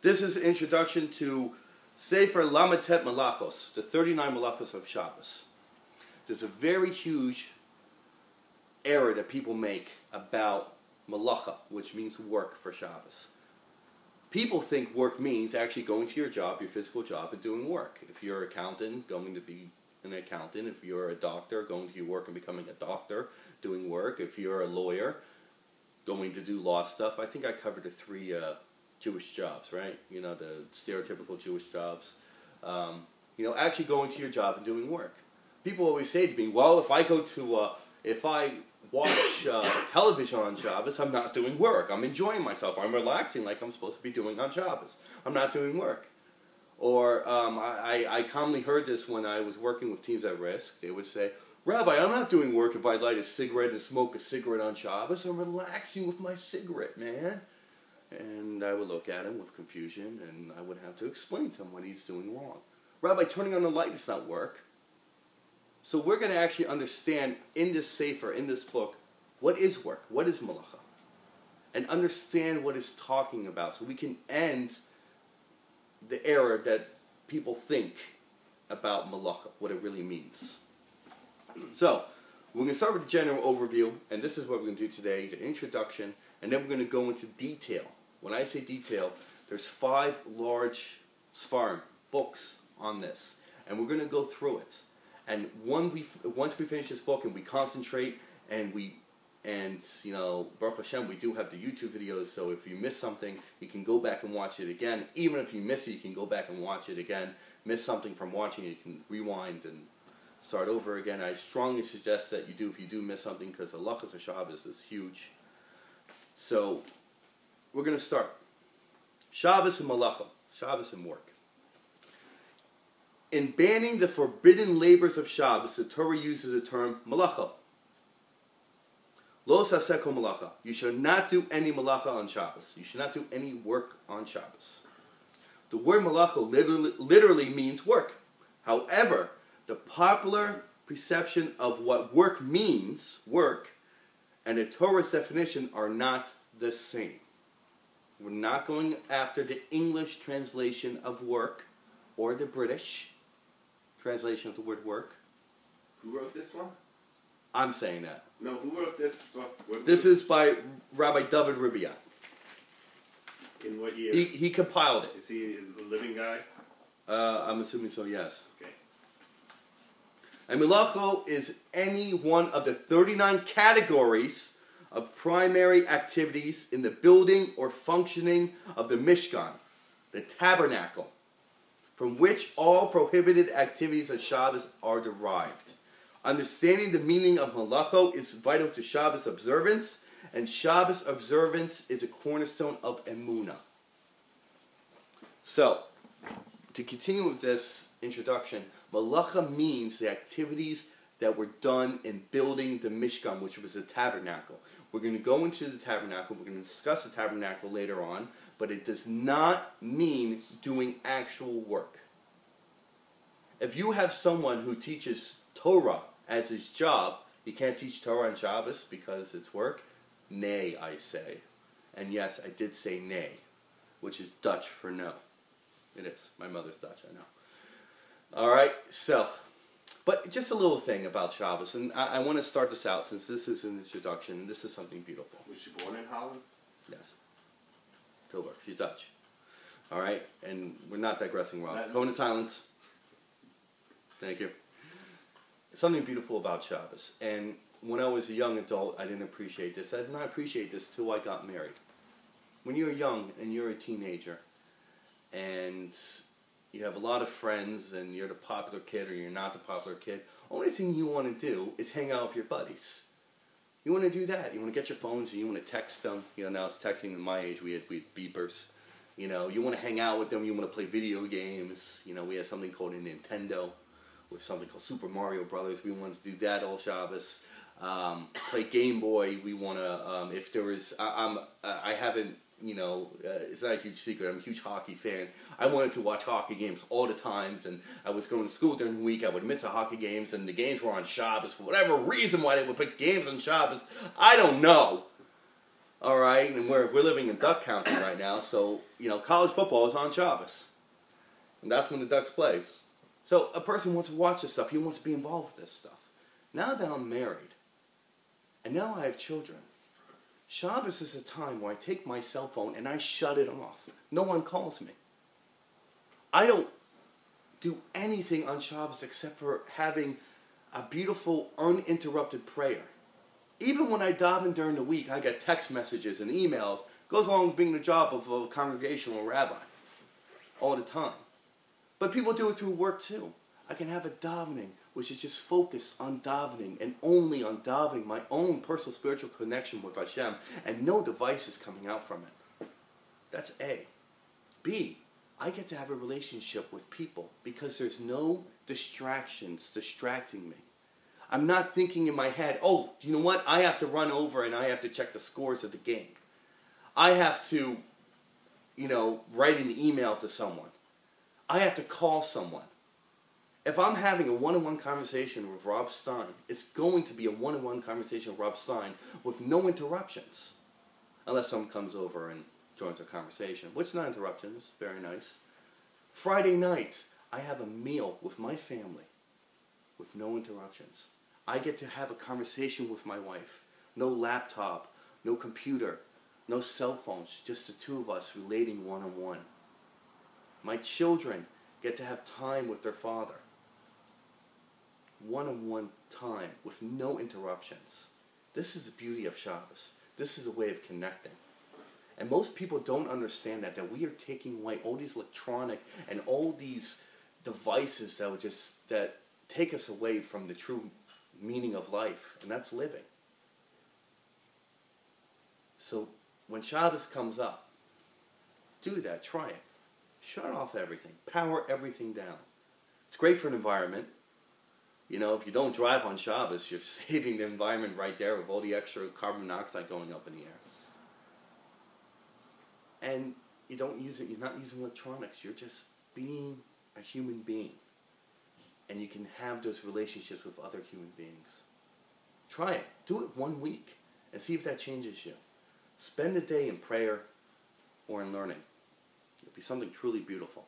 This is an introduction to Sefer Lamatet Melachos, the 39 Melochos of Shabbos. There's a very huge error that people make about Melacha, which means work for Shabbos. People think work means actually going to your job, your physical job, and doing work. If you're an accountant, going to be an accountant. If you're a doctor, going to your work and becoming a doctor, doing work. If you're a lawyer, going to do law stuff. I think I covered the three Jewish jobs, right? You know, the stereotypical Jewish jobs. Actually going to your job and doing work. People always say to me, well, if I watch television on Shabbos, I'm not doing work. I'm enjoying myself. I'm relaxing like I'm supposed to be doing on Shabbos. I'm not doing work. Or I commonly heard this when I was working with teens at risk. They would say, Rabbi, I'm not doing work if I light a cigarette and smoke a cigarette on Shabbos. I'm relaxing with my cigarette, man. And I would look at him with confusion, and I would have to explain to him what he's doing wrong. Rabbi, turning on the light is not work. So we're going to actually understand in this sefer, in this book, what is work, what is Melacha, and understand what it's talking about so we can end the error that people think about Melacha, what it really means. So, we're going to start with the general overview, and this is what we're going to do today, the introduction, and then we're going to go into detail. When I say detail, there's 5 large Sfarim, books on this, and we're going to go through it. And once we finish this book and we concentrate and Baruch Hashem, we do have the YouTube videos, so if you miss something, you can go back and watch it again. Even if you miss it, you can go back and watch it again. Miss something from watching it, you can rewind and start over again. I strongly suggest that you do if you do miss something, because the Melochos of Shabbos is huge. So, we're going to start. Shabbos and Melacha, Shabbos and work. In banning the forbidden labors of Shabbos, the Torah uses the term Melacha. Lo saseh kol melacha. You should not do any Melacha on Shabbos. You should not do any work on Shabbos. The word Melacha literally means work. However, the popular perception of what work means, work, and the Torah's definition are not the same. We're not going after the English translation of work or the British translation of the word work. Who wrote this one? I'm saying that. No, who wrote this book? This is by Rabbi David Rabbi. In what year? He compiled it. Is he a living guy? I'm assuming so, yes. Okay. And Melocho is any one of the 39 categories of primary activities in the building or functioning of the Mishkan, the tabernacle, from which all prohibited activities of Shabbos are derived. Understanding the meaning of Melocho is vital to Shabbos observance, and Shabbos observance is a cornerstone of Emunah. So, to continue with this introduction, Melacha means the activities that were done in building the Mishkan, which was the tabernacle. We're going to go into the tabernacle, we're going to discuss the tabernacle later on, but it does not mean doing actual work. If you have someone who teaches Torah as his job, he can't teach Torah on Shabbos because it's work? Nay, I say. And yes, I did say nay, which is Dutch for no. It is. My mother's Dutch, I know. Alright, so, but just a little thing about Shabbos, and I want to start this out since this is an introduction, and this is something beautiful. Was she born in Holland? Yes. Tilburg. She's Dutch. Alright, and we're not digressing well. Cone in silence. Thank you. Something beautiful about Shabbos, and when I was a young adult, I didn't appreciate this. I did not appreciate this until I got married. When you're young and you're a teenager, and you have a lot of friends, and you're the popular kid or you're not the popular kid, only thing you want to do is hang out with your buddies. You want to do that. You want to get your phones and you want to text them. You know, now it's texting. In my age, we had beepers. You know, you want to hang out with them. You want to play video games. You know, we had something called a Nintendo with something called Super Mario Brothers. We wanted to do that all Shabbos. Play Game Boy. We want to, if there was, I haven't, you know, it's not a huge secret. I'm a huge hockey fan. I wanted to watch hockey games all the times, and I was going to school during the week. I would miss the hockey games, and the games were on Shabbos for whatever reason why they would put games on Shabbos. I don't know. All right, and we're living in Duck County right now, so, college football is on Shabbos. And that's when the Ducks play. So a person wants to watch this stuff. He wants to be involved with this stuff. Now that I'm married, and now I have children, Shabbos is a time where I take my cell phone and I shut it off. No one calls me. I don't do anything on Shabbos except for having a beautiful, uninterrupted prayer. Even when I daven during the week, I get text messages and emails. Goes along with being the job of a congregational rabbi all the time. But people do it through work too. I can have a davening, which is just focused on davening and only on davening, my own personal spiritual connection with Hashem, and no devices coming out from it. That's A. B, I get to have a relationship with people because there's no distractions distracting me. I'm not thinking in my head, oh, you know what? I have to run over and I have to check the scores of the game. I have to, write an email to someone. I have to call someone. If I'm having a one-on-one conversation with Rob Stein, it's going to be a one-on-one conversation with Rob Stein with no interruptions. Unless someone comes over and joins our conversation, which is not interruptions, very nice. Friday night, I have a meal with my family with no interruptions. I get to have a conversation with my wife. No laptop, no computer, no cell phones, just the two of us relating one-on-one. My children get to have time with their father. One-on-one time with no interruptions. This is the beauty of Shabbos. This is a way of connecting. And most people don't understand that we are taking away all these electronic and all these devices that take us away from the true meaning of life, and that's living. So when Shabbos comes up, do that, try it. Shut off everything, power everything down. It's great for an environment. If you don't drive on Shabbos, you're saving the environment right there with all the extra carbon monoxide going up in the air. And you're not using electronics, you're just being a human being. And you can have those relationships with other human beings. Try it. Do it 1 week and see if that changes you. Spend a day in prayer or in learning. It'll be something truly beautiful.